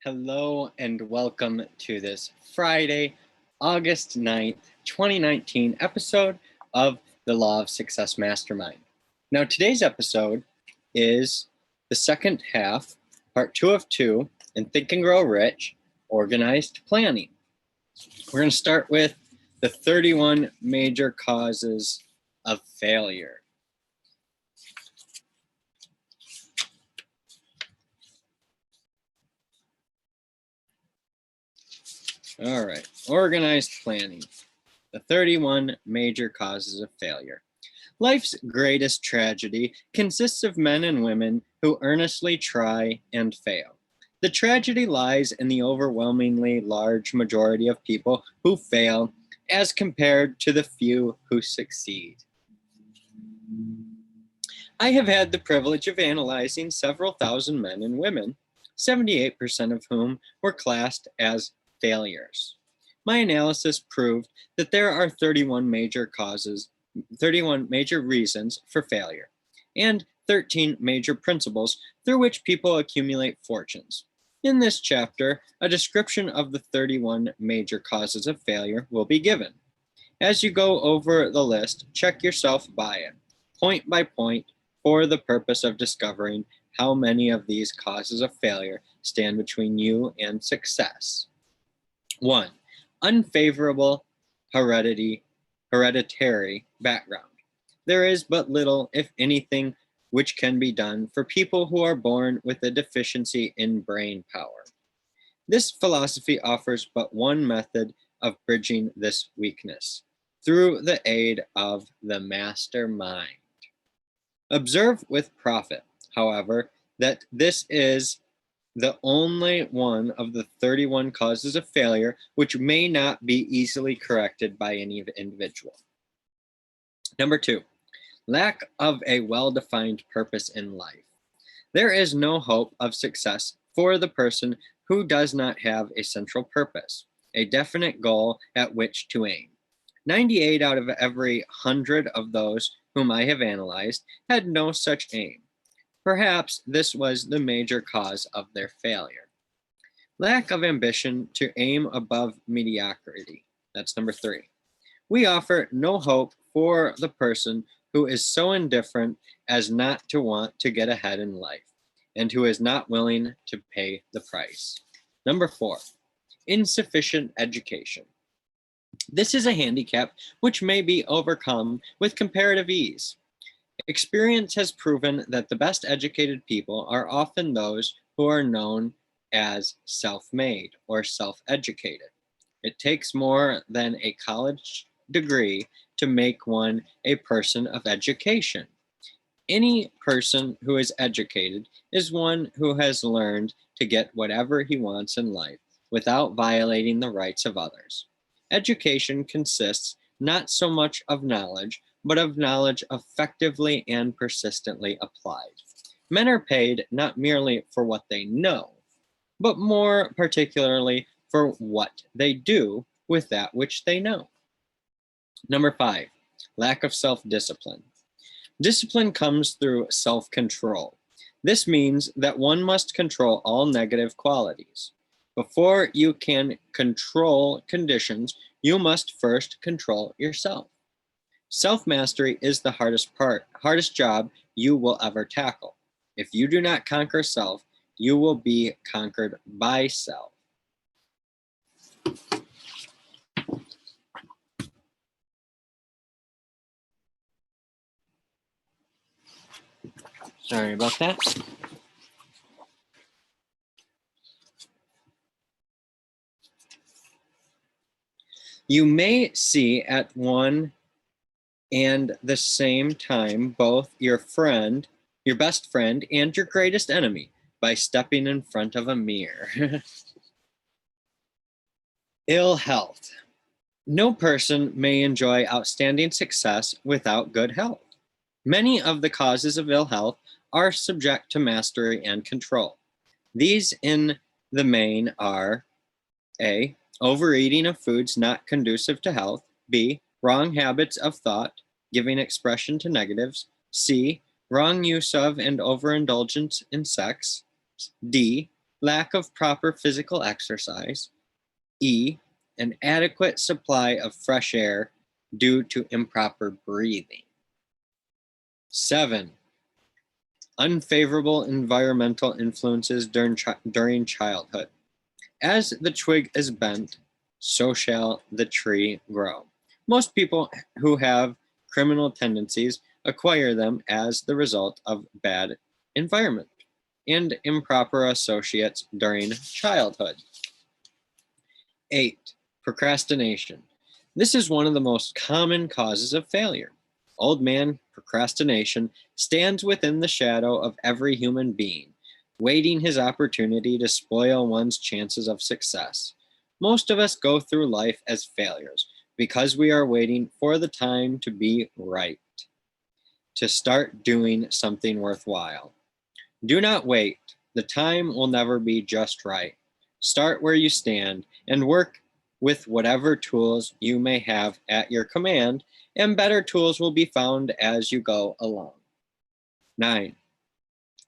Hello and welcome to this Friday, August 9th, 2019 episode of the Law of Success Mastermind. Now, today's episode is the second half, part 2 of 2 in Think and Grow Rich, Organized Planning. We're going to start with the 31 major causes of failure. All right, organized planning, the 31 major causes of failure. Life's greatest tragedy consists of men and women who earnestly try and fail. The tragedy lies in the overwhelmingly large majority of people who fail as compared to the few who succeed. I have had the privilege of analyzing several thousand men and women, 78% of whom were classed as failures. My analysis proved that there are 31 major reasons for failure, and 13 major principles through which people accumulate fortunes. In this chapter, a description of the 31 major causes of failure will be given. As you go over the list, check yourself by it, point by point, for the purpose of discovering how many of these causes of failure stand between you and success. 1. Unfavorable hereditary background. There is but little, if anything, which can be done for people who are born with a deficiency in brain power. This philosophy offers but one method of bridging this weakness, through the aid of the mastermind. Observe with profit, however, that this is the only one of the 31 causes of failure which may not be easily corrected by any individual. Number 2, lack of a well-defined purpose in life. There is no hope of success for the person who does not have a central purpose, a definite goal at which to aim. 98 out of every 100 of those whom I have analyzed had no such aim. Perhaps this was the major cause of their failure. Lack of ambition to aim above mediocrity. That's number 3. We offer no hope for the person who is so indifferent as not to want to get ahead in life and who is not willing to pay the price. Number 4, insufficient education. This is a handicap which may be overcome with comparative ease. Experience has proven that the best educated people are often those who are known as self-made or self-educated. It takes more than a college degree to make one a person of education. Any person who is educated is one who has learned to get whatever he wants in life without violating the rights of others. Education consists not so much of knowledge, but of knowledge effectively and persistently applied. Men are paid not merely for what they know, but more particularly for what they do with that which they know. Number 5, lack of self-discipline. Discipline comes through self-control. This means that one must control all negative qualities. Before you can control conditions, you must first control yourself. Self-mastery is the hardest job you will ever tackle. If you do not conquer self, you will be conquered by self. Sorry about that. You may see at one and the same time both your best friend, and your greatest enemy by stepping in front of a mirror. Ill health. No person may enjoy outstanding success without good health. Many of the causes of ill health are subject to mastery and control. These in the main are A, overeating of foods not conducive to health, B, wrong habits of thought, giving expression to negatives, C, wrong use of and overindulgence in sex, D, lack of proper physical exercise. E, an adequate supply of fresh air due to improper breathing. 7, unfavorable environmental influences during childhood. As the twig is bent, so shall the tree grow. Most people who have criminal tendencies acquire them as the result of bad environment and improper associates during childhood. 8, procrastination. This is one of the most common causes of failure. Old man procrastination stands within the shadow of every human being, waiting his opportunity to spoil one's chances of success. Most of us go through life as failures because we are waiting for the time to be right, to start doing something worthwhile. Do not wait. The time will never be just right. Start where you stand and work with whatever tools you may have at your command, and better tools will be found as you go along. 9,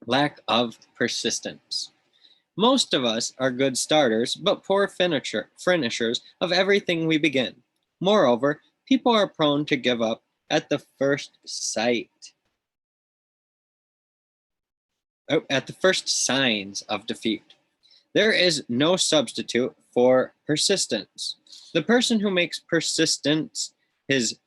lack of persistence. Most of us are good starters, but poor finishers of everything we begin. Moreover, people are prone to give up at the first sight. At the first signs of defeat. There is no substitute for persistence. The person who makes persistence his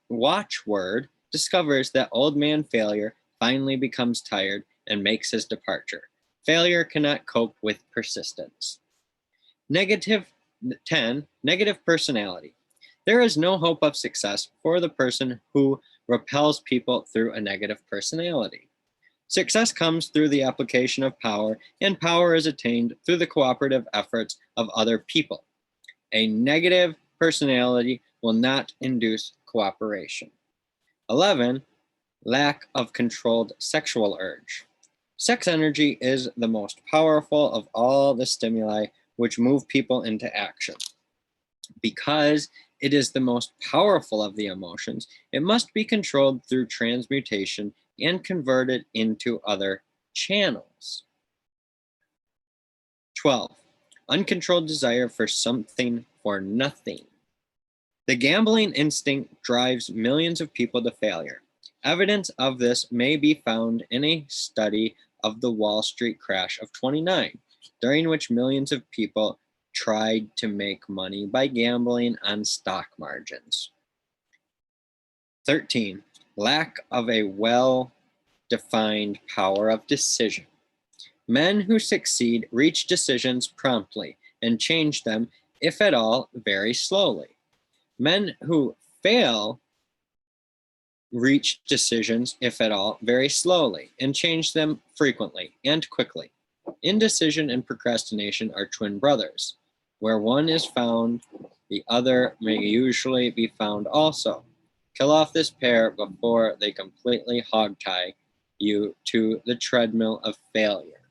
watchword discovers that old man failure finally becomes tired and makes his departure. Failure cannot cope with persistence. 10, negative personality. There is no hope of success for the person who repels people through a negative personality. Success comes through the application of power, and power is attained through the cooperative efforts of other people. A negative personality will not induce cooperation. 11, lack of controlled sexual urge. Sex energy is the most powerful of all the stimuli which move people into action. Because it is the most powerful of the emotions, it must be controlled through transmutation and converted into other channels. 12, uncontrolled desire for something for nothing. The gambling instinct drives millions of people to failure. Evidence of this may be found in a study of the Wall Street crash of '29, during which millions of people tried to make money by gambling on stock margins. 13, lack of a well-defined power of decision. Men who succeed reach decisions promptly and change them, if at all, very slowly. Men who fail reach decisions, if at all, very slowly and change them frequently and quickly. Indecision and procrastination are twin brothers. Where one is found, the other may usually be found also. Kill off this pair before they completely hogtie you to the treadmill of failure.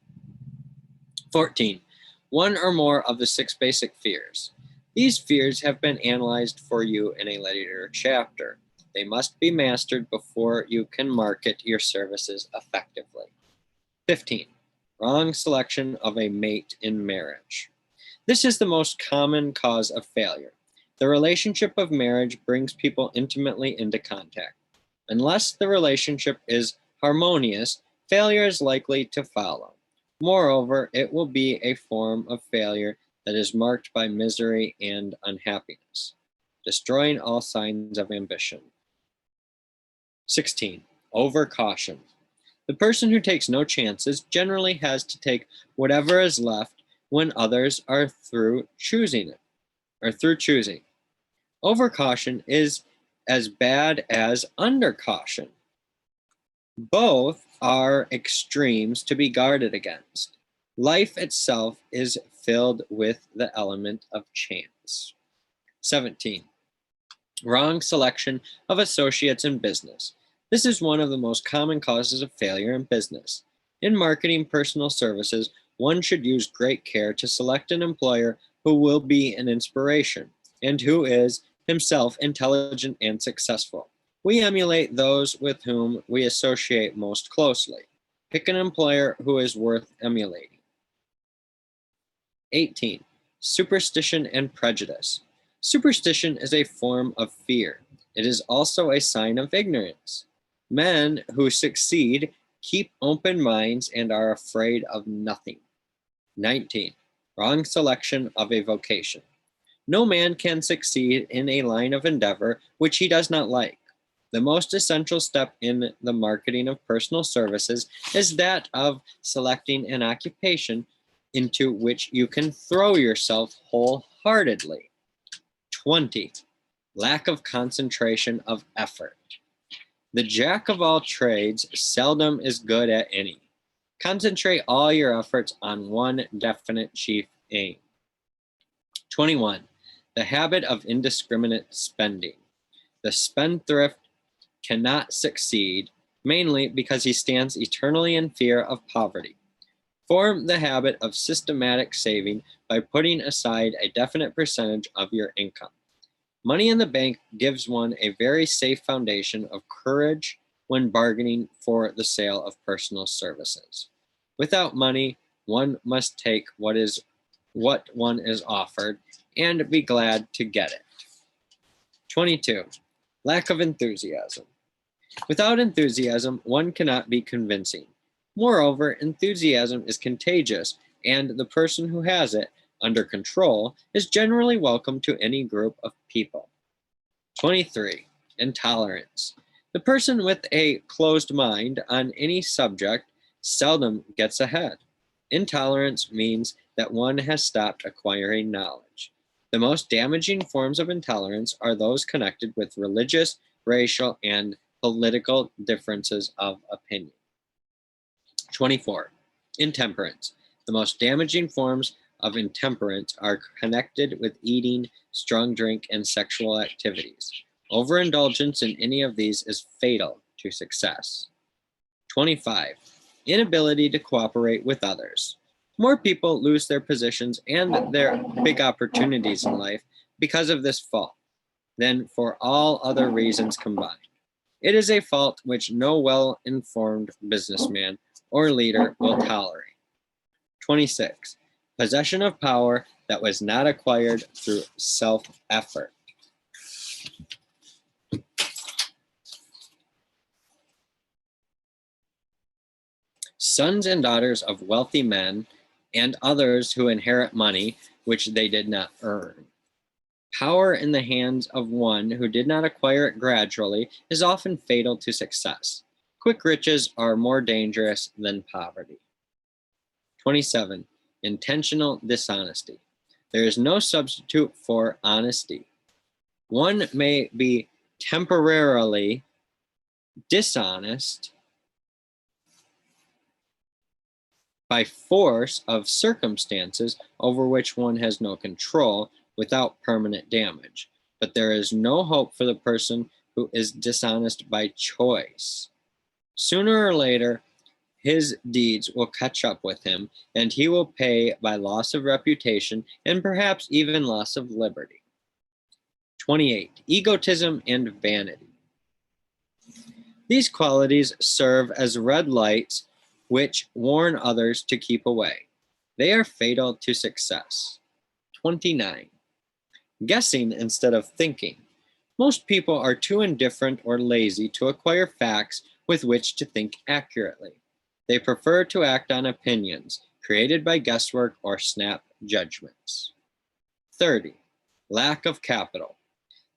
14, one or more of the 6 basic fears. These fears have been analyzed for you in a later chapter. They must be mastered before you can market your services effectively. 15, wrong selection of a mate in marriage. This is the most common cause of failure. The relationship of marriage brings people intimately into contact. Unless the relationship is harmonious, failure is likely to follow. Moreover, it will be a form of failure that is marked by misery and unhappiness, destroying all signs of ambition. 16, overcaution. The person who takes no chances generally has to take whatever is left when others are through choosing. Overcaution is as bad as undercaution. Both are extremes to be guarded against. Life itself is filled with the element of chance. 17, wrong selection of associates in business. This is one of the most common causes of failure in business. In marketing personal services, one should use great care to select an employer who will be an inspiration and who is himself intelligent and successful. We emulate those with whom we associate most closely. Pick an employer who is worth emulating. 18. Superstition and prejudice. Superstition is a form of fear. It is also a sign of ignorance. Men who succeed keep open minds and are afraid of nothing. 19. Wrong selection of a vocation. No man can succeed in a line of endeavor which he does not like. The most essential step in the marketing of personal services is that of selecting an occupation into which you can throw yourself wholeheartedly. 20. Lack of concentration of effort. The jack of all trades seldom is good at any. Concentrate all your efforts on one definite chief aim. 21. The habit of indiscriminate spending. The spendthrift cannot succeed, mainly because he stands eternally in fear of poverty. Form the habit of systematic saving by putting aside a definite percentage of your income. Money in the bank gives one a very safe foundation of courage when bargaining for the sale of personal services. Without money, one must take what one is offered and be glad to get it. 22. Lack of enthusiasm. Without enthusiasm, one cannot be convincing. Moreover, enthusiasm is contagious, and the person who has it under control is generally welcome to any group of people. 23. Intolerance. The person with a closed mind on any subject seldom gets ahead. Intolerance means that one has stopped acquiring knowledge. The most damaging forms of intolerance are those connected with religious, racial, and political differences of opinion. 24. Intemperance. The most damaging forms of intemperance are connected with eating, strong drink, and sexual activities. Overindulgence in any of these is fatal to success. 25. Inability to cooperate with others. More people lose their positions and their big opportunities in life because of this fault than for all other reasons combined. It is a fault which no well-informed businessman or leader will tolerate. 26. Possession of power that was not acquired through self-effort. Sons and daughters of wealthy men and others who inherit money which they did not earn. Power in the hands of one who did not acquire it gradually is often fatal to success. Quick riches are more dangerous than poverty. 27. Intentional dishonesty. There is no substitute for honesty. One may be temporarily dishonest by force of circumstances over which one has no control without permanent damage. But there is no hope for the person who is dishonest by choice. Sooner or later, his deeds will catch up with him, and he will pay by loss of reputation and perhaps even loss of liberty. 28. Egotism and vanity. These qualities serve as red lights which warn others to keep away. They are fatal to success. 29. Guessing instead of thinking. Most people are too indifferent or lazy to acquire facts with which to think accurately. They prefer to act on opinions created by guesswork or snap judgments. 30. Lack of capital.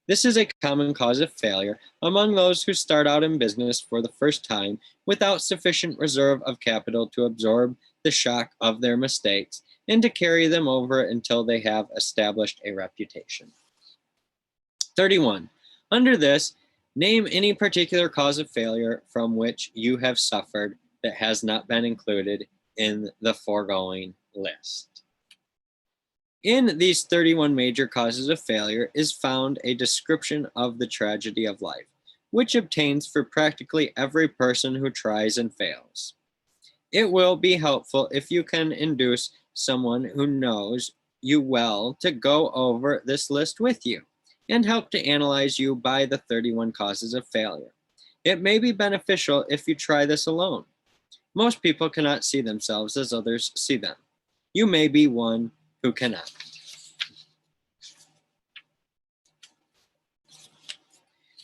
This is a common cause of failure among those who start out in business for the first time without sufficient reserve of capital to absorb the shock of their mistakes and to carry them over until they have established a reputation. 31. Under this, name any particular cause of failure from which you have suffered that has not been included in the foregoing list. In these 31 major causes of failure is found a description of the tragedy of life, which obtains for practically every person who tries and fails. It will be helpful if you can induce someone who knows you well to go over this list with you and help to analyze you by the 31 causes of failure. It may be beneficial if you try this alone. Most people cannot see themselves as others see them. You may be one who cannot.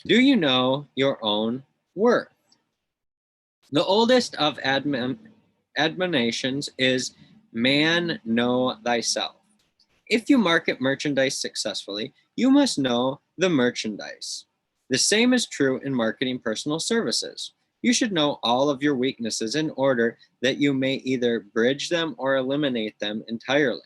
Do you know your own worth? The oldest of admonitions is, man, know thyself. If you market merchandise successfully, you must know the merchandise. The same is true in marketing personal services. You should know all of your weaknesses in order that you may either bridge them or eliminate them entirely.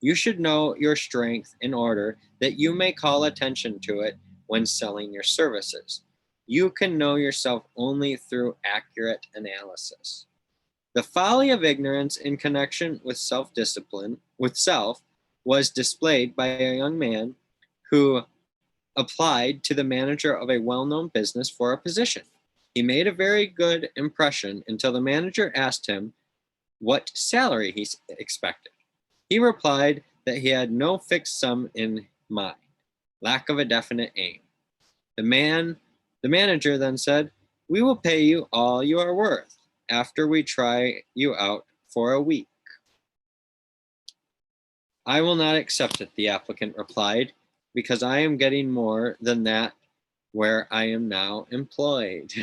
You should know your strength in order that you may call attention to it when selling your services. You can know yourself only through accurate analysis. The folly of ignorance in connection with self-discipline, with self, was displayed by a young man who applied to the manager of a well-known business for a position. He made a very good impression until the manager asked him what salary he expected. He replied that he had no fixed sum in mind, lack of a definite aim. The manager then said, "We will pay you all you are worth after we try you out for a week." "I will not accept it," the applicant replied, "because I am getting more than that where I am now employed."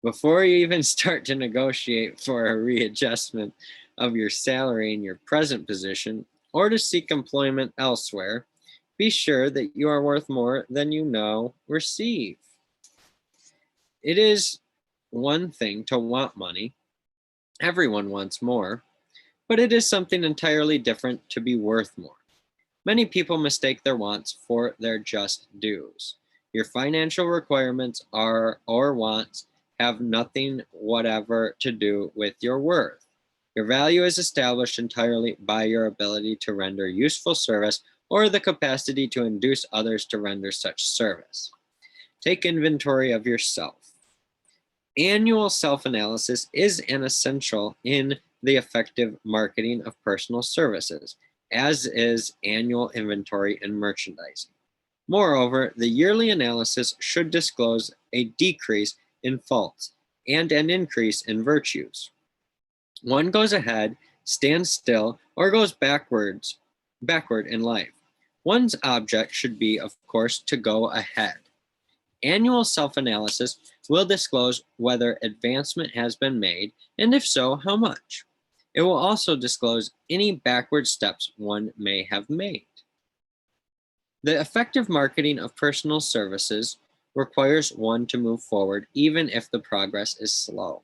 Before you even start to negotiate for a readjustment of your salary in your present position or to seek employment elsewhere, be sure that you are worth more than you now receive. It is one thing to want money. Everyone wants more, but it is something entirely different to be worth more. Many people mistake their wants for their just dues. Your financial requirements or wants have nothing whatever to do with your worth. Your value is established entirely by your ability to render useful service or the capacity to induce others to render such service. Take inventory of yourself. Annual self-analysis is an essential in the effective marketing of personal services, as is annual inventory in merchandising. Moreover, the yearly analysis should disclose a decrease in faults and an increase in virtues. One goes ahead, stands still, or goes backward in life. One's object should be, of course, to go ahead. Annual self-analysis will disclose whether advancement has been made, and if so, how much. It will also disclose any backward steps one may have made. The effective marketing of personal services requires one to move forward even if the progress is slow.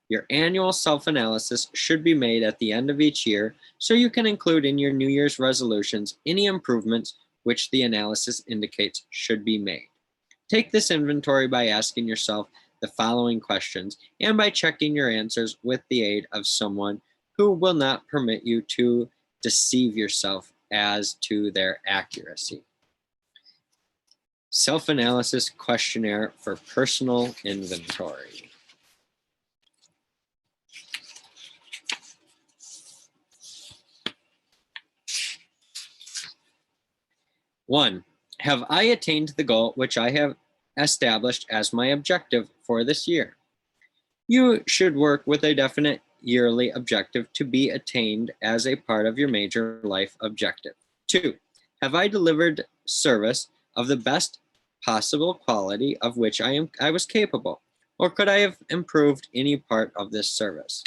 Your annual self-analysis should be made at the end of each year so you can include in your New Year's resolutions any improvements which the analysis indicates should be made. Take this inventory by asking yourself the following questions and by checking your answers with the aid of someone who will not permit you to deceive yourself as to their accuracy. Self-analysis questionnaire for personal inventory. One, have I attained the goal which I have established as my objective for this year? You should work with a definite yearly objective to be attained as a part of your major life objective. Two, have I delivered service of the best possible quality of which I was capable, or could I have improved any part of this service?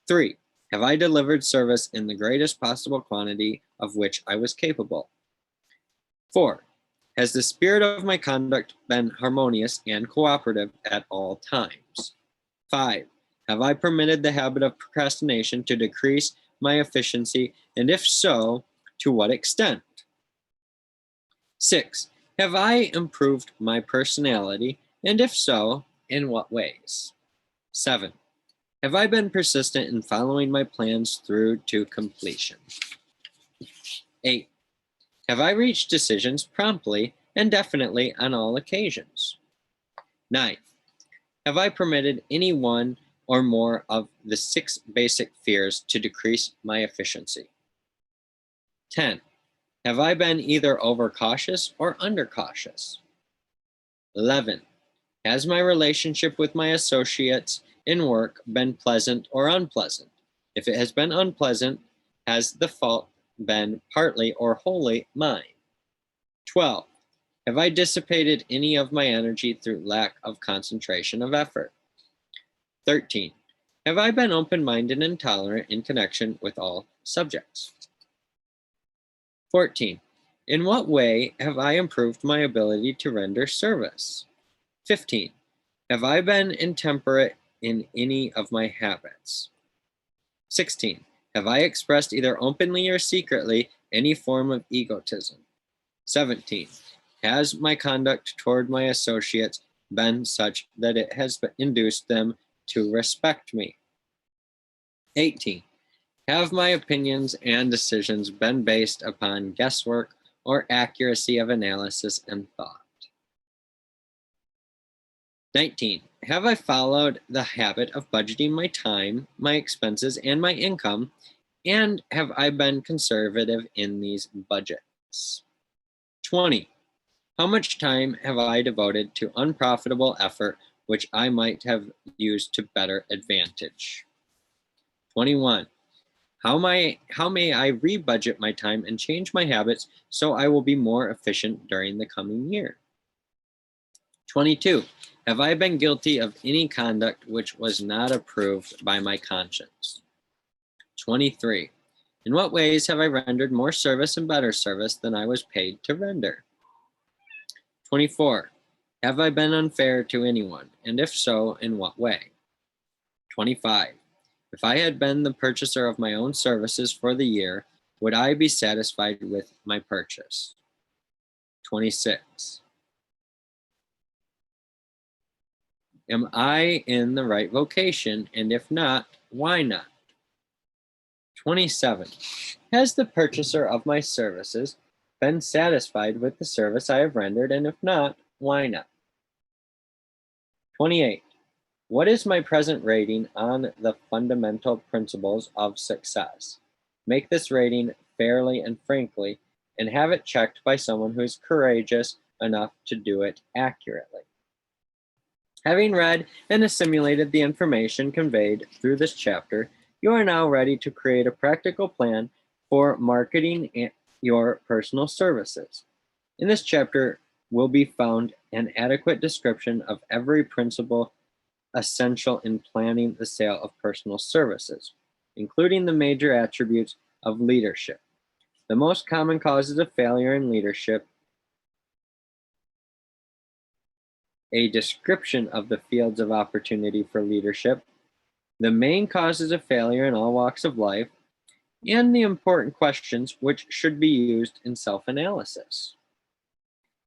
Three, have I delivered service in the greatest possible quantity of which I was capable? Four, has the spirit of my conduct been harmonious and cooperative at all times? Five, have I permitted the habit of procrastination to decrease my efficiency, and if so, to what extent? Six, have I improved my personality, and if so, in what ways? Seven, have I been persistent in following my plans through to completion? Eight, have I reached decisions promptly and definitely on all occasions? Nine, have I permitted any one or more of the 6 basic fears to decrease my efficiency? 10, have I been either overcautious or undercautious? 11, has my relationship with my associates in work been pleasant or unpleasant? If it has been unpleasant, Has the fault been partly or wholly mine? 12. Have I dissipated any of my energy through lack of concentration of effort? 13. Have I been open-minded and tolerant in connection with all subjects? 14. In what way have I improved my ability to render service? 15. Have I been intemperate in any of my habits? 16. Have I expressed either openly or secretly any form of egotism? 17. Has my conduct toward my associates been such that it has induced them to respect me? 18. Have my opinions and decisions been based upon guesswork or accuracy of analysis and thought? 19. Have I followed the habit of budgeting my time, my expenses, and my income, and have I been conservative in these budgets? 20. How much time have I devoted to unprofitable effort which I might have used to better advantage? 21. How may I rebudget my time and change my habits so I will be more efficient during the coming year? 22. Have I been guilty of any conduct which was not approved by my conscience? 23. In what ways have I rendered more service and better service than I was paid to render? 24. Have I been unfair to anyone, and if so, in what way? 25. If I had been the purchaser of my own services for the year, would I be satisfied with my purchase? 26. Am I in the right vocation, and if not, why not? 27. Has the purchaser of my services been satisfied with the service I have rendered, and if not, why not? 28. What is my present rating on the fundamental principles of success? Make this rating fairly and frankly, and have it checked by someone who is courageous enough to do it accurately. Having read and assimilated the information conveyed through this chapter, you are now ready to create a practical plan for marketing your personal services. In this chapter will be found an adequate description of every principle essential in planning the sale of personal services, including the major attributes of leadership. The most common causes of failure in leadership, a description of the fields of opportunity for leadership, the main causes of failure in all walks of life, and the important questions which should be used in self-analysis.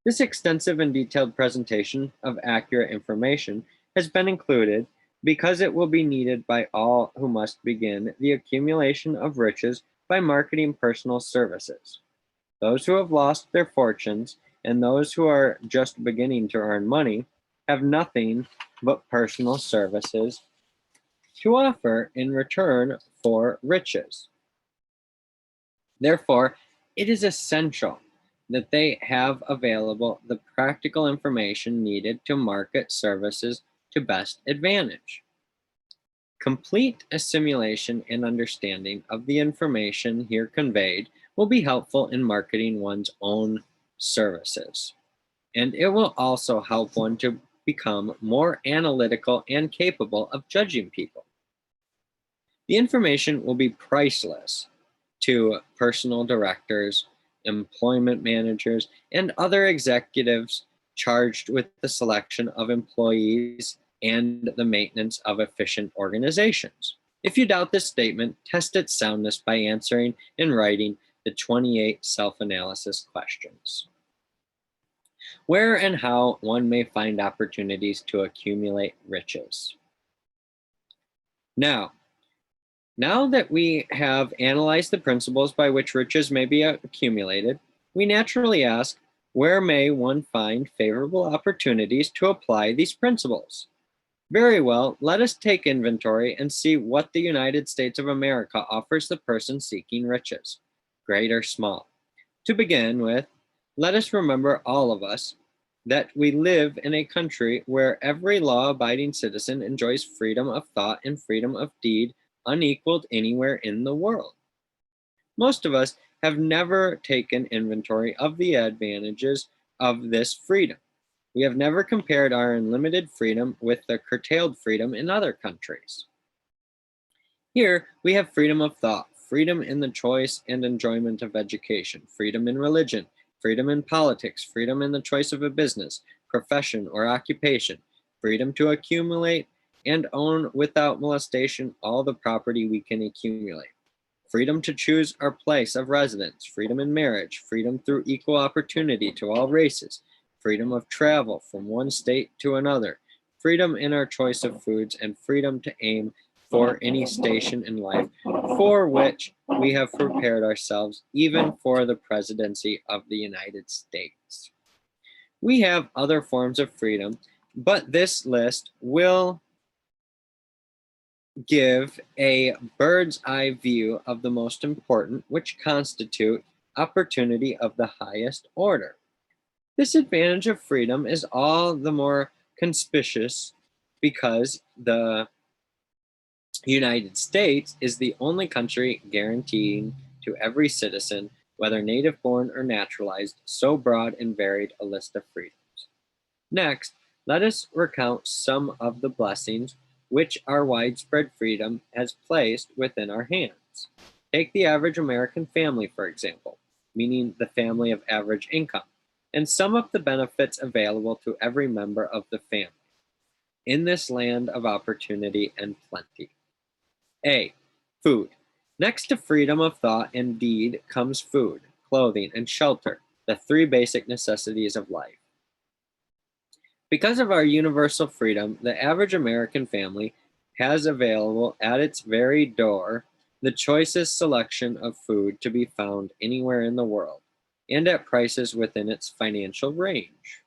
This extensive and detailed presentation of accurate information has been included because it will be needed by all who must begin the accumulation of riches by marketing personal services. Those who have lost their fortunes and those who are just beginning to earn money have nothing but personal services to offer in return for riches. Therefore, it is essential that they have available the practical information needed to market services to best advantage. Complete assimilation and understanding of the information here conveyed will be helpful in marketing one's own services. And it will also help one to become more analytical and capable of judging people. The information will be priceless to personal directors, employment managers, and other executives charged with the selection of employees and the maintenance of efficient organizations. If you doubt this statement, test its soundness by answering and writing the 28 self-analysis questions. Where and how one may find opportunities to accumulate riches. Now that we have analyzed the principles by which riches may be accumulated, we naturally ask, where may one find favorable opportunities to apply these principles? Very well, let us take inventory and see what the United States of America offers the person seeking riches, great or small. To begin with, let us remember, all of us, that we live in a country where every law-abiding citizen enjoys freedom of thought and freedom of deed unequaled anywhere in the world. Most of us have never taken inventory of the advantages of this freedom. We have never compared our unlimited freedom with the curtailed freedom in other countries. Here, we have freedom of thought, freedom in the choice and enjoyment of education, freedom in religion, freedom in politics, freedom in the choice of a business, profession, or occupation, freedom to accumulate and own without molestation all the property we can accumulate, freedom to choose our place of residence, freedom in marriage, freedom through equal opportunity to all races, freedom of travel from one state to another, freedom in our choice of foods, and freedom to aim for any station in life for which we have prepared ourselves, even for the presidency of the United States. We have other forms of freedom, but this list will give a bird's eye view of the most important, which constitute opportunity of the highest order. This advantage of freedom is all the more conspicuous because the United States is the only country guaranteeing to every citizen, whether native born or naturalized, so broad and varied a list of freedoms. Next, let us recount some of the blessings which our widespread freedom has placed within our hands. Take the average American family, for example, meaning the family of average income, and sum up the benefits available to every member of the family in this land of opportunity and plenty. A. Food. Next to freedom of thought and deed comes food, clothing, and shelter, the three basic necessities of life. Because of our universal freedom, the average American family has available at its very door the choicest selection of food to be found anywhere in the world, and at prices within its financial range.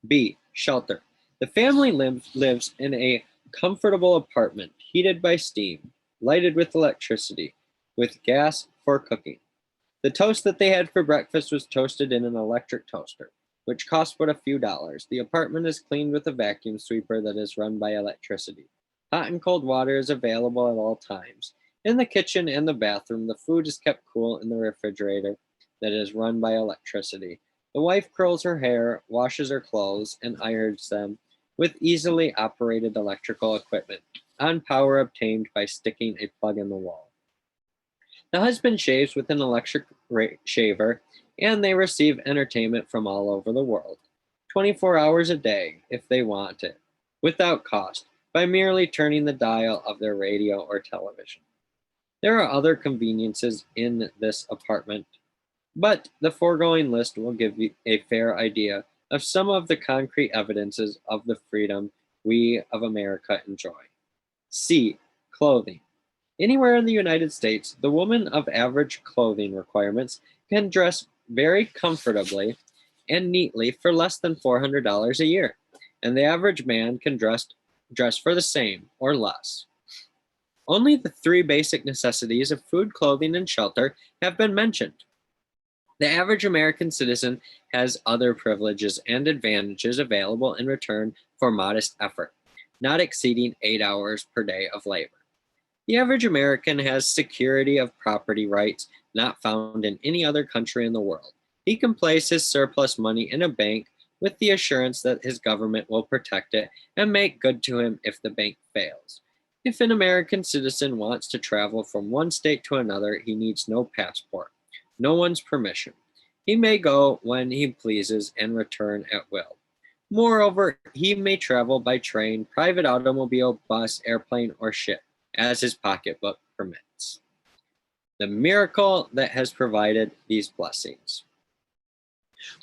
B. Shelter. The family lives in a comfortable apartment heated by steam, lighted with electricity, with gas for cooking. The toast that they had for breakfast was toasted in an electric toaster, which cost but a few dollars. The apartment is cleaned with a vacuum sweeper that is run by electricity. Hot and cold water is available at all times. In the kitchen and the bathroom, the food is kept cool in the refrigerator that is run by electricity. The wife curls her hair, washes her clothes, and irons them with easily operated electrical equipment on power obtained by sticking a plug in the wall. The husband shaves with an electric shaver, and they receive entertainment from all over the world, 24 hours a day if they want it, without cost, by merely turning the dial of their radio or television. There are other conveniences in this apartment, but the foregoing list will give you a fair idea of some of the concrete evidences of the freedom we of America enjoy. C. Clothing. Anywhere in the United States, the woman of average clothing requirements can dress very comfortably and neatly for less than $400 a year, and the average man can dress for the same or less. Only the three basic necessities of food, clothing, and shelter have been mentioned. The average American citizen has other privileges and advantages available in return for modest effort, not exceeding 8 hours per day of labor. The average American has security of property rights not found in any other country in the world. He can place his surplus money in a bank with the assurance that his government will protect it and make good to him if the bank fails. If an American citizen wants to travel from one state to another, he needs no passport, no one's permission. He may go when he pleases and return at will. Moreover, he may travel by train, private automobile, bus, airplane, or ship, as his pocketbook permits. The miracle that has provided these blessings.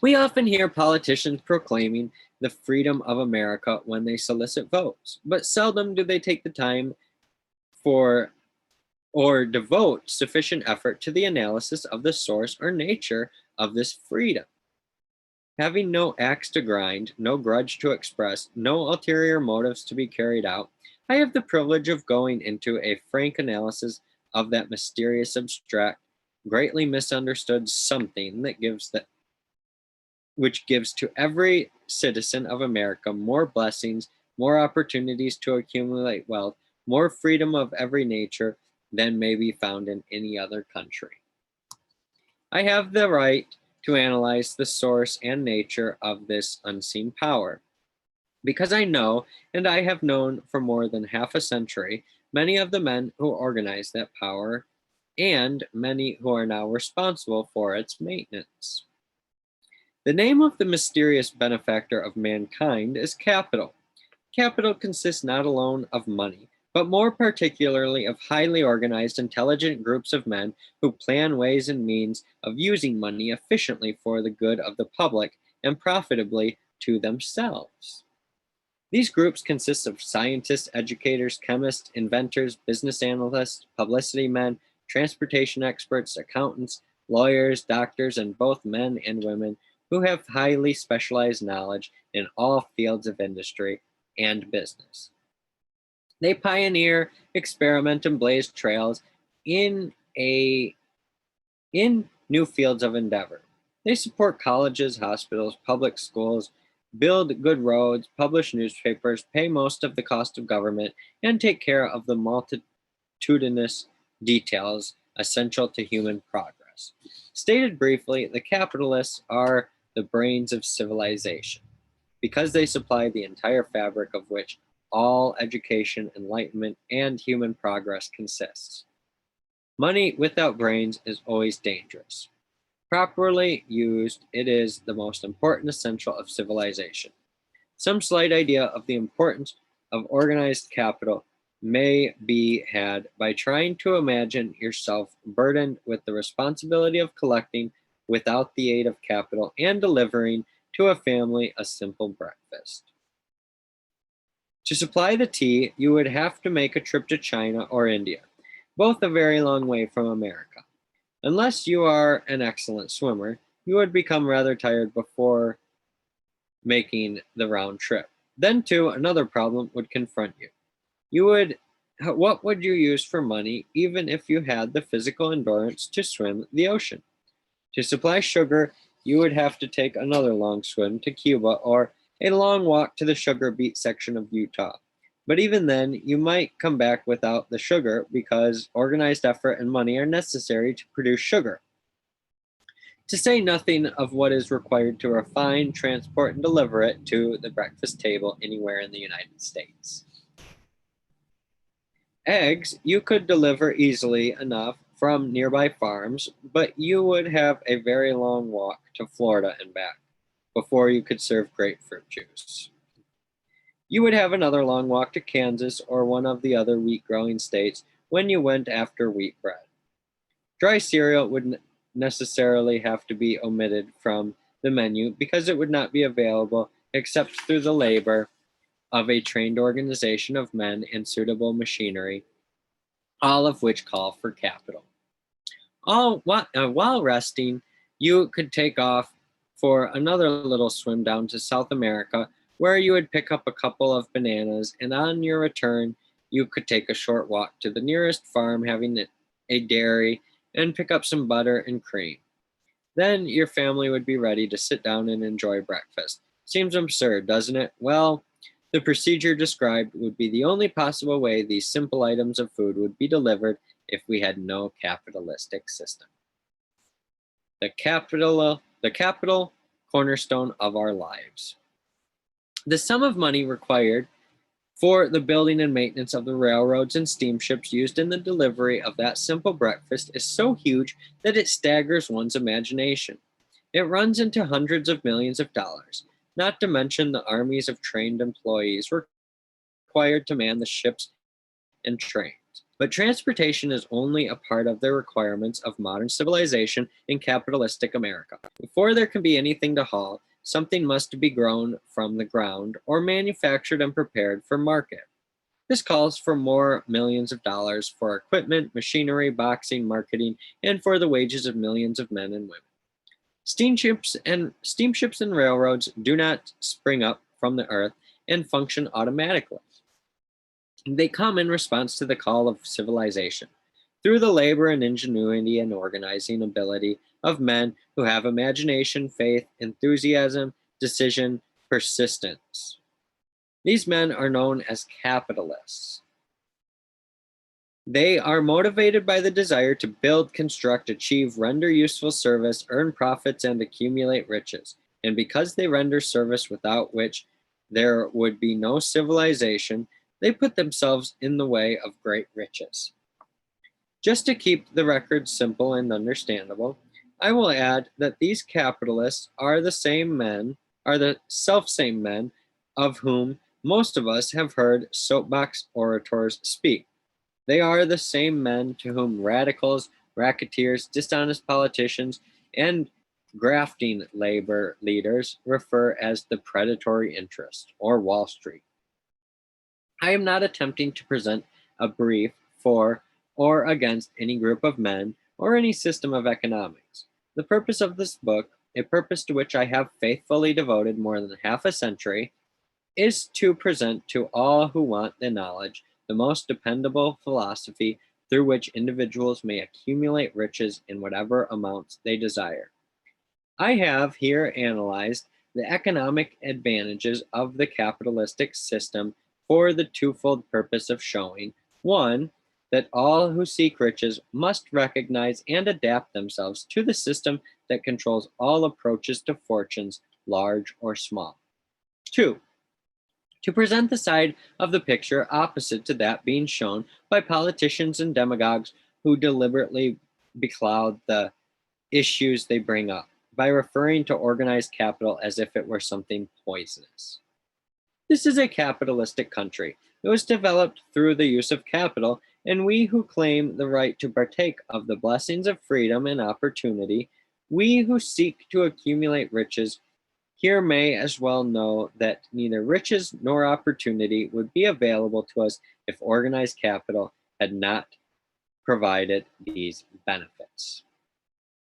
We often hear politicians proclaiming the freedom of America when they solicit votes, but seldom do they take the time for or devote sufficient effort to the analysis of the source or nature of this freedom. Having no axe to grind, no grudge to express, no ulterior motives to be carried out, I have the privilege of going into a frank analysis of that mysterious, abstract, greatly misunderstood something that which gives to every citizen of America more blessings, more opportunities to accumulate wealth, more freedom of every nature, than may be found in any other country. I have the right to analyze the source and nature of this unseen power. Because I know, and I have known for more than half a century, many of the men who organized that power and many who are now responsible for its maintenance. The name of the mysterious benefactor of mankind is capital. Capital consists not alone of money, but more particularly of highly organized, intelligent groups of men who plan ways and means of using money efficiently for the good of the public and profitably to themselves. These groups consist of scientists, educators, chemists, inventors, business analysts, publicity men, transportation experts, accountants, lawyers, doctors, and both men and women who have highly specialized knowledge in all fields of industry and business. They pioneer, experiment, and blaze trails in new fields of endeavor. They support colleges, hospitals, public schools, build good roads, publish newspapers, pay most of the cost of government, and take care of the multitudinous details essential to human progress. Stated briefly, the capitalists are the brains of civilization, because they supply the entire fabric of which all education, enlightenment, and human progress consists. Money without brains is always dangerous. Properly used, it is the most important essential of civilization. Some slight idea of the importance of organized capital may be had by trying to imagine yourself burdened with the responsibility of collecting without the aid of capital and delivering to a family a simple breakfast. To supply the tea, you would have to make a trip to China or India, both a very long way from America. Unless you are an excellent swimmer, you would become rather tired before making the round trip. Then, too, another problem would confront you. What would you use for money even if you had the physical endurance to swim the ocean? To supply sugar, you would have to take another long swim to Cuba or a long walk to the sugar beet section of Utah. But even then, you might come back without the sugar because organized effort and money are necessary to produce sugar. To say nothing of what is required to refine, transport, and deliver it to the breakfast table anywhere in the United States. Eggs you could deliver easily enough from nearby farms, but you would have a very long walk to Florida and back before you could serve grapefruit juice. You would have another long walk to Kansas or one of the other wheat growing states when you went after wheat bread. Dry cereal would necessarily have to be omitted from the menu because it would not be available except through the labor of a trained organization of men and suitable machinery, all of which call for capital. While resting, you could take off for another little swim down to South America, where you would pick up a couple of bananas, and on your return, you could take a short walk to the nearest farm having a dairy and pick up some butter and cream. Then your family would be ready to sit down and enjoy breakfast. Seems absurd, doesn't it? Well, the procedure described would be the only possible way these simple items of food would be delivered if we had no capitalistic system. The capital cornerstone of our lives. The sum of money required for the building and maintenance of the railroads and steamships used in the delivery of that simple breakfast is so huge that it staggers one's imagination. It runs into hundreds of millions of dollars, not to mention the armies of trained employees required to man the ships and trains. But transportation is only a part of the requirements of modern civilization in capitalistic America. Before there can be anything to haul, something must be grown from the ground or manufactured and prepared for market. This calls for more millions of dollars for equipment, machinery, boxing, marketing, and for the wages of millions of men and women. Steamships and railroads do not spring up from the earth and function automatically. They come in response to the call of civilization, through the labor and ingenuity and organizing ability of men who have imagination, faith, enthusiasm, decision, persistence. These men are known as capitalists. They are motivated by the desire to build, construct, achieve, render useful service, earn profits, and accumulate riches. And because they render service without which there would be no civilization, they put themselves in the way of great riches. Just to keep the record simple and understandable, I will add that these capitalists are the self-same men of whom most of us have heard soapbox orators speak. They are the same men to whom radicals, racketeers, dishonest politicians, and grafting labor leaders refer as the predatory interest or Wall Street. I am not attempting to present a brief for or against any group of men or any system of economics. The purpose of this book, a purpose to which I have faithfully devoted more than half a century, is to present to all who want the knowledge the most dependable philosophy through which individuals may accumulate riches in whatever amounts they desire. I have here analyzed the economic advantages of the capitalistic system for the twofold purpose of showing, one, that all who seek riches must recognize and adapt themselves to the system that controls all approaches to fortunes, large or small. Two, to present the side of the picture opposite to that being shown by politicians and demagogues who deliberately becloud the issues they bring up by referring to organized capital as if it were something poisonous. This is a capitalistic country. It was developed through the use of capital, and we who claim the right to partake of the blessings of freedom and opportunity, we who seek to accumulate riches, here may as well know that neither riches nor opportunity would be available to us if organized capital had not provided these benefits.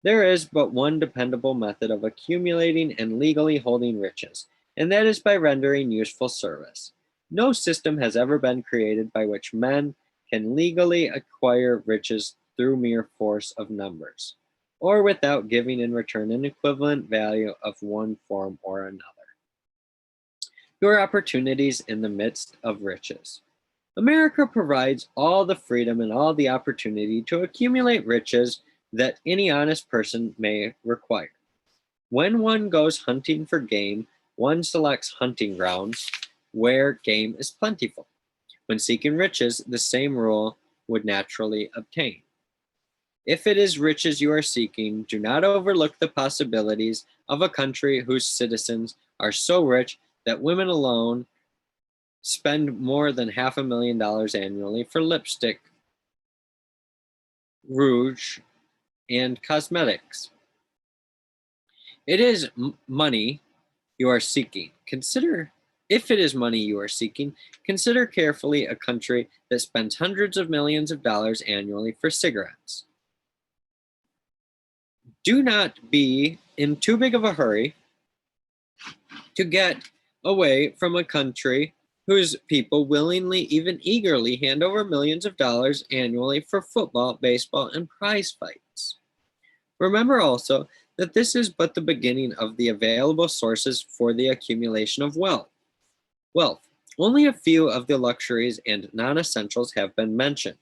There is but one dependable method of accumulating and legally holding riches, and that is by rendering useful service. No system has ever been created by which men can legally acquire riches through mere force of numbers, or without giving in return an equivalent value of one form or another. Your opportunities in the midst of riches. America provides all the freedom and all the opportunity to accumulate riches that any honest person may require. When one goes hunting for game, one selects hunting grounds where game is plentiful. When seeking riches, the same rule would naturally obtain. If it is riches you are seeking, do not overlook the possibilities of a country whose citizens are so rich that women alone spend more than $500,000 annually for lipstick, rouge, and cosmetics. It is money you are seeking. If it is money you are seeking, consider carefully a country that spends hundreds of millions of dollars annually for cigarettes. Do not be in too big of a hurry to get away from a country whose people willingly, even eagerly, hand over millions of dollars annually for football, baseball, and prize fights. Remember also that this is but the beginning of the available sources for the accumulation of wealth. Only a few of the luxuries and non-essentials have been mentioned.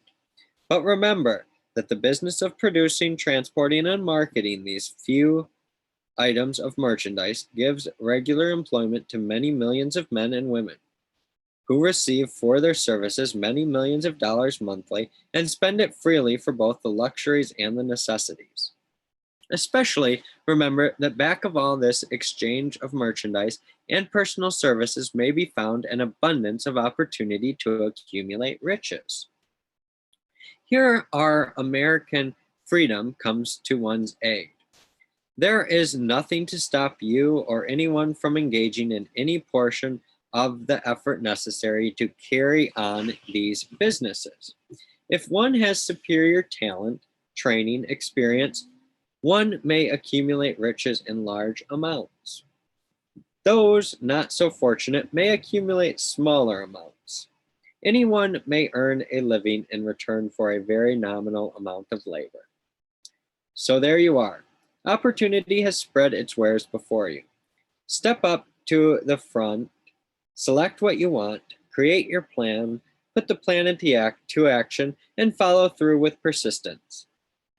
But remember that the business of producing, transporting, and marketing these few items of merchandise gives regular employment to many millions of men and women who receive for their services many millions of dollars monthly and spend it freely for both the luxuries and the necessities. Especially remember that back of all this exchange of merchandise and personal services may be found an abundance of opportunity to accumulate riches. Here our American freedom comes to one's aid. There is nothing to stop you or anyone from engaging in any portion of the effort necessary to carry on these businesses. If one has superior talent, training, experience, one may accumulate riches in large amounts. Those not so fortunate may accumulate smaller amounts. Anyone may earn a living in return for a very nominal amount of labor. So there you are. Opportunity has spread its wares before you. Step up to the front, select what you want, create your plan, put the plan to action, and follow through with persistence.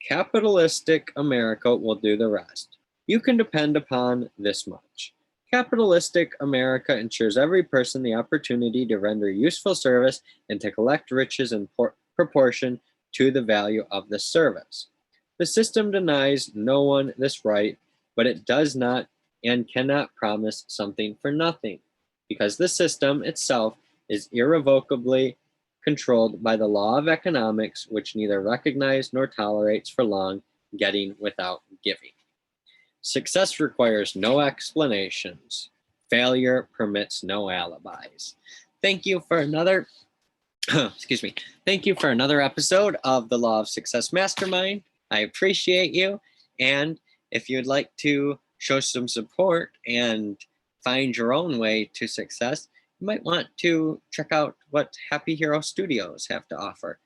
Capitalistic America will do the rest. You can depend upon this much. Capitalistic America ensures every person the opportunity to render useful service and to collect riches in proportion to the value of the service. The system denies no one this right, but it does not and cannot promise something for nothing, because the system itself is irrevocably controlled by the law of economics, which neither recognizes nor tolerates for long getting without giving. Success requires no explanations. Failure permits no alibis. Thank you for another excuse me. Thank you for another episode of the Law of Success Mastermind. I appreciate you. And if you'd like to show some support and find your own way to success, you might want to check out what Happy Hero Studios have to offer.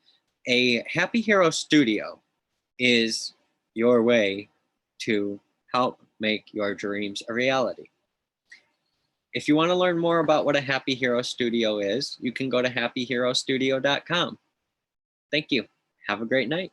A Happy Hero Studio is your way to help make your dreams a reality. If you want to learn more about what a Happy Hero Studio is, you can go to happyherostudio.com. Thank you. Have a great night.